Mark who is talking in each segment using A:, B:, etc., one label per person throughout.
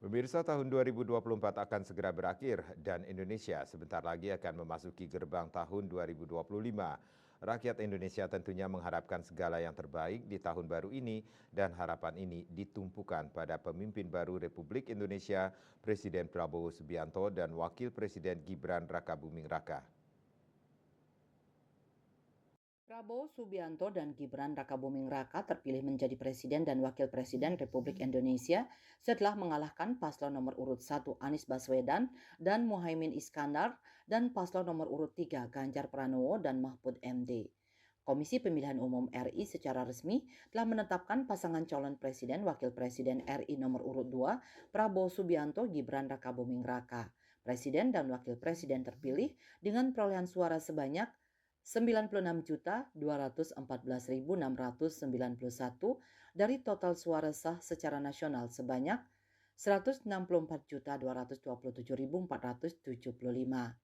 A: Pemirsa, tahun 2024 akan segera berakhir dan Indonesia sebentar lagi akan memasuki gerbang tahun 2025. Rakyat Indonesia tentunya mengharapkan segala yang terbaik di tahun baru ini dan harapan ini ditumpukan pada pemimpin baru Republik Indonesia, Presiden Prabowo Subianto dan Wakil Presiden Gibran Rakabuming Raka.
B: Prabowo Subianto dan Gibran Rakabuming Raka terpilih menjadi Presiden dan Wakil Presiden Republik Indonesia setelah mengalahkan paslon nomor urut 1 Anies Baswedan dan Muhaimin Iskandar dan paslon nomor urut 3 Ganjar Pranowo dan Mahfud MD. Komisi Pemilihan Umum RI secara resmi telah menetapkan pasangan calon Presiden Wakil Presiden RI nomor urut 2 Prabowo Subianto Gibran Rakabuming Raka. Presiden dan Wakil Presiden terpilih dengan perolehan suara sebanyak 96.214.691 dari total suara sah secara nasional sebanyak 164.227.475.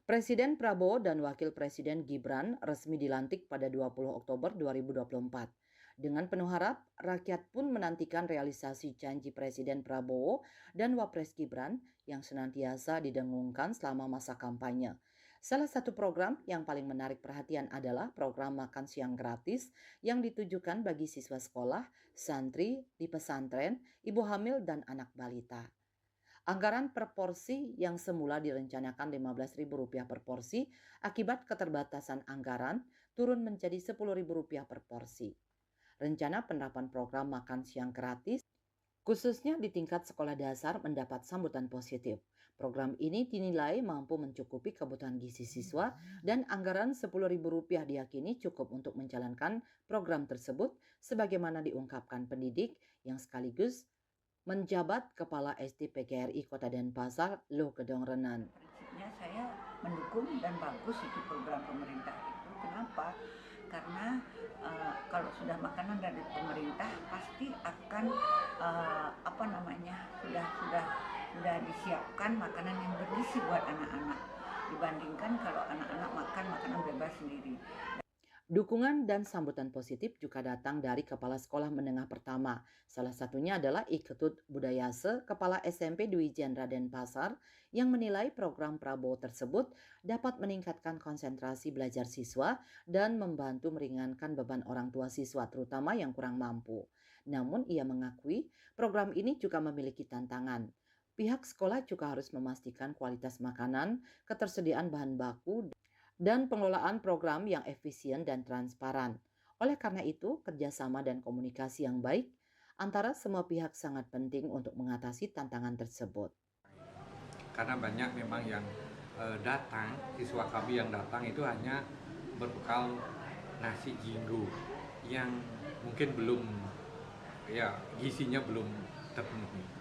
B: Presiden Prabowo dan Wakil Presiden Gibran resmi dilantik pada 20 Oktober 2024. Dengan penuh harap, rakyat pun menantikan realisasi janji Presiden Prabowo dan Wapres Gibran yang senantiasa didengungkan selama masa kampanye. Salah satu program yang paling menarik perhatian adalah program makan siang gratis yang ditujukan bagi siswa sekolah, santri, di pesantren, ibu hamil, dan anak balita. Anggaran per porsi yang semula direncanakan Rp15.000 per porsi akibat keterbatasan anggaran turun menjadi Rp10.000 per porsi. Rencana penerapan program makan siang gratis khususnya di tingkat sekolah dasar mendapat sambutan positif. Program ini dinilai mampu mencukupi kebutuhan gizi siswa dan anggaran Rp10.000 diyakini cukup untuk menjalankan program tersebut sebagaimana diungkapkan pendidik yang sekaligus menjabat Kepala SD PGRI Kota Denpasar, Lo Kedong Renan.
C: Prinsipnya saya mendukung dan bagus itu program pemerintah itu. Kenapa? Karena kalau sudah makanan dari pemerintah pasti akan sudah disiapkan makanan yang bergizi buat anak-anak dibandingkan kalau anak-anak makan makanan bebas sendiri.
B: Dukungan dan sambutan positif juga datang dari Kepala Sekolah Menengah Pertama. Salah satunya adalah Iketut Budayase, Kepala SMP Dwi Jendra Denpasar, yang menilai program Prabowo tersebut dapat meningkatkan konsentrasi belajar siswa dan membantu meringankan beban orang tua siswa, terutama yang kurang mampu. Namun ia mengakui program ini juga memiliki tantangan. Pihak sekolah juga harus memastikan kualitas makanan, ketersediaan bahan baku, dan pengelolaan program yang efisien dan transparan. Oleh karena itu, kerjasama dan komunikasi yang baik antara semua pihak sangat penting untuk mengatasi tantangan tersebut.
D: Karena banyak memang yang datang, siswa kami yang datang itu hanya berbekal nasi jinggo yang mungkin belum, ya gizinya belum terpenuhi.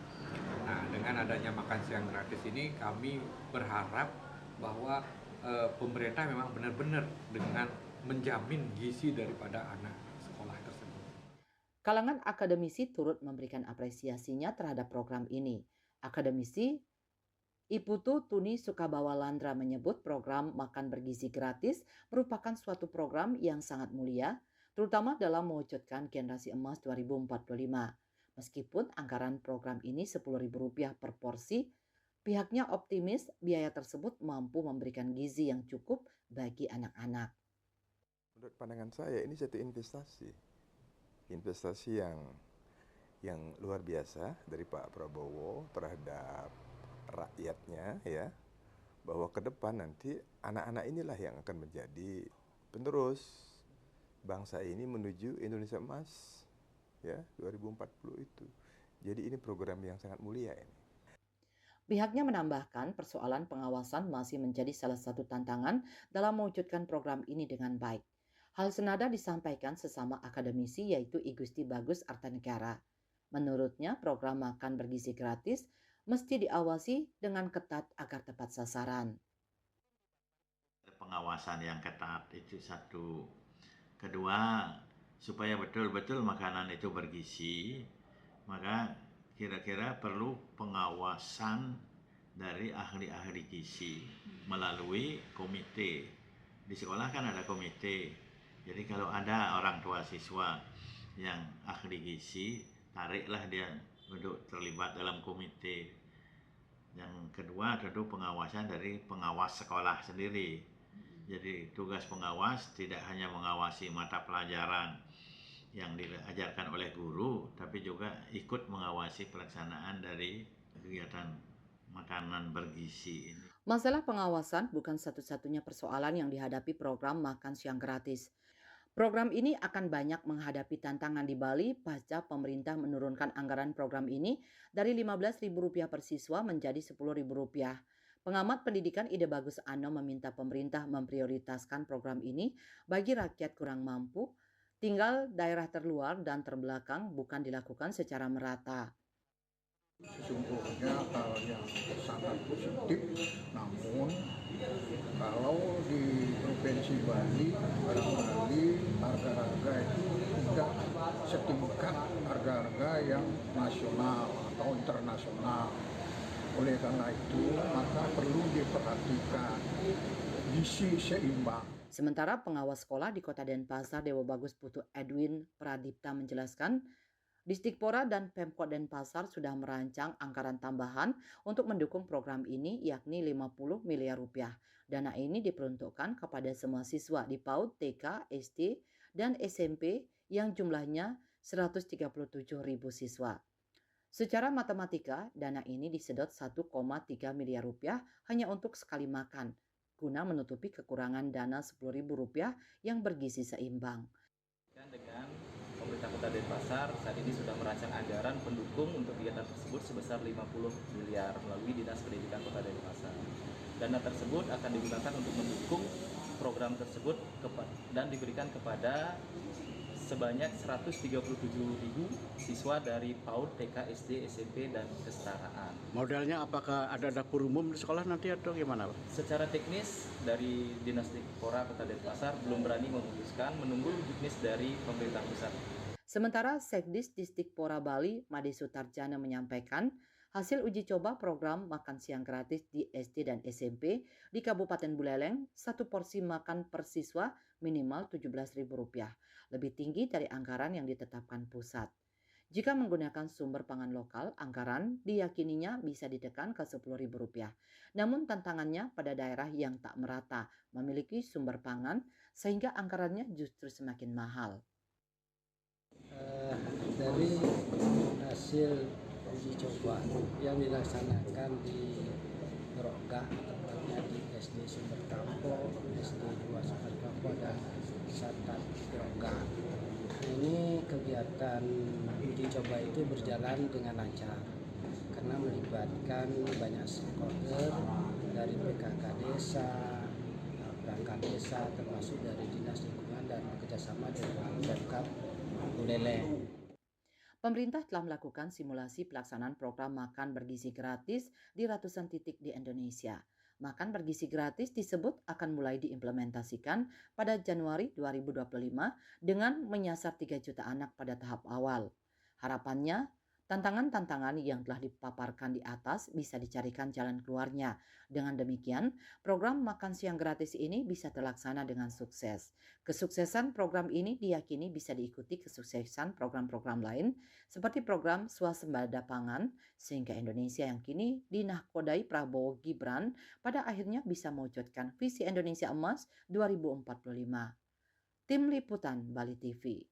D: Nah, dengan adanya makan siang gratis ini kami berharap bahwa pemerintah memang benar-benar dengan menjamin gizi daripada anak sekolah tersebut.
B: Kalangan akademisi turut memberikan apresiasinya terhadap program ini. Akademisi Iputu Tuni Sukabawalandra menyebut program makan bergizi gratis merupakan suatu program yang sangat mulia, terutama dalam mewujudkan generasi emas 2045. Meskipun anggaran program ini Rp10.000 per porsi, pihaknya optimis biaya tersebut mampu memberikan gizi yang cukup bagi anak-anak.
E: Menurut pandangan saya ini satu investasi yang luar biasa dari Pak Prabowo terhadap rakyatnya, ya, bahwa ke depan nanti anak-anak inilah yang akan menjadi penerus bangsa ini menuju Indonesia Emas, ya, 2040 itu. Jadi ini program yang sangat mulia ini.
B: Pihaknya menambahkan persoalan pengawasan masih menjadi salah satu tantangan dalam mewujudkan program ini dengan baik. Hal senada disampaikan sesama akademisi yaitu I Gusti Bagus Artanegara. Menurutnya program makan bergizi gratis mesti diawasi dengan ketat agar tepat sasaran.
F: Pengawasan yang ketat itu satu. Kedua, supaya betul-betul makanan itu bergizi, maka kira-kira perlu pengawasan dari ahli-ahli gizi melalui komite. Di sekolah kan ada komite. Jadi kalau ada orang tua siswa yang ahli gizi, tariklah dia untuk terlibat dalam komite. Yang kedua tentu pengawasan dari pengawas sekolah sendiri. Jadi tugas pengawas tidak hanya mengawasi mata pelajaran yang diajarkan oleh guru, tapi juga ikut mengawasi pelaksanaan dari kegiatan makanan bergizi ini.
B: Masalah pengawasan bukan satu-satunya persoalan yang dihadapi program makan siang gratis. Program ini akan banyak menghadapi tantangan di Bali pasca pemerintah menurunkan anggaran program ini dari Rp15.000 per siswa menjadi Rp10.000. Pengamat pendidikan Ide Bagus Ano meminta pemerintah memprioritaskan program ini bagi rakyat kurang mampu, tinggal daerah terluar dan terbelakang bukan dilakukan secara merata.
G: Sesungguhnya hal yang sangat positif, namun kalau di Provinsi Bali, barangkali harga-harga itu tidak setingkat harga-harga yang nasional atau internasional. Oleh karena itu, maka perlu diperhatikan gizi seimbang.
B: Sementara pengawas sekolah di Kota Denpasar Dewa Bagus Putu Edwin Pradipta menjelaskan, Distikpora dan Pemkot Denpasar sudah merancang anggaran tambahan untuk mendukung program ini yakni Rp50 miliar. Dana ini diperuntukkan kepada semua siswa di PAUD, TK, SD, dan SMP yang jumlahnya 137.000 siswa. Secara matematika, dana ini disedot Rp1,3 miliar hanya untuk sekali makan, guna menutupi kekurangan dana Rp10.000 yang bergizi seimbang.
H: Dengan pemerintah Kota Denpasar saat ini sudah merancang anggaran pendukung untuk kegiatan tersebut sebesar 50 miliar melalui Dinas Pendidikan Kota Denpasar. Dana tersebut akan digunakan untuk mendukung program tersebut dan diberikan kepada sebanyak 137.000 siswa dari PAUD, TK, SD, SMP, dan kesetaraan.
I: Modelnya apakah ada dapur umum di sekolah nanti atau gimana, Pak?
H: Secara teknis dari Dinas Distikpora Kota Denpasar belum berani memutuskan, menunggu teknis dari pemerintah pusat.
B: Sementara Sekdis Distikpora Bali, Made Sutarjana menyampaikan, hasil uji coba program makan siang gratis di SD dan SMP di Kabupaten Buleleng, satu porsi makan per siswa minimal Rp17.000, lebih tinggi dari anggaran yang ditetapkan pusat. Jika menggunakan sumber pangan lokal, anggaran diyakininya bisa ditekan ke Rp10.000. Namun tantangannya pada daerah yang tak merata memiliki sumber pangan sehingga anggarannya justru semakin mahal.
J: Dari hasil uji coba yang dilaksanakan di Rogga, tepatnya di SD Sumber Kampo, SD 2 Sumber Kampo, dan Satat Rogga. Ini kegiatan uji coba itu berjalan dengan lancar karena melibatkan banyak stakeholder dari PKK desa, perangkat desa, termasuk dari Dinas Lingkungan dan bekerjasama dengan Pemkab Buleleng.
B: Pemerintah telah melakukan simulasi pelaksanaan program makan bergizi gratis di ratusan titik di Indonesia. Makan bergizi gratis disebut akan mulai diimplementasikan pada Januari 2025 dengan menyasar 3 juta anak pada tahap awal. Harapannya, tantangan-tantangan yang telah dipaparkan di atas bisa dicarikan jalan keluarnya. Dengan demikian, program makan siang gratis ini bisa terlaksana dengan sukses. Kesuksesan program ini diyakini bisa diikuti kesuksesan program-program lain seperti program swasembada pangan, sehingga Indonesia yang kini dinahkodai Prabowo Gibran pada akhirnya bisa mewujudkan visi Indonesia Emas 2045. Tim Liputan Bali TV.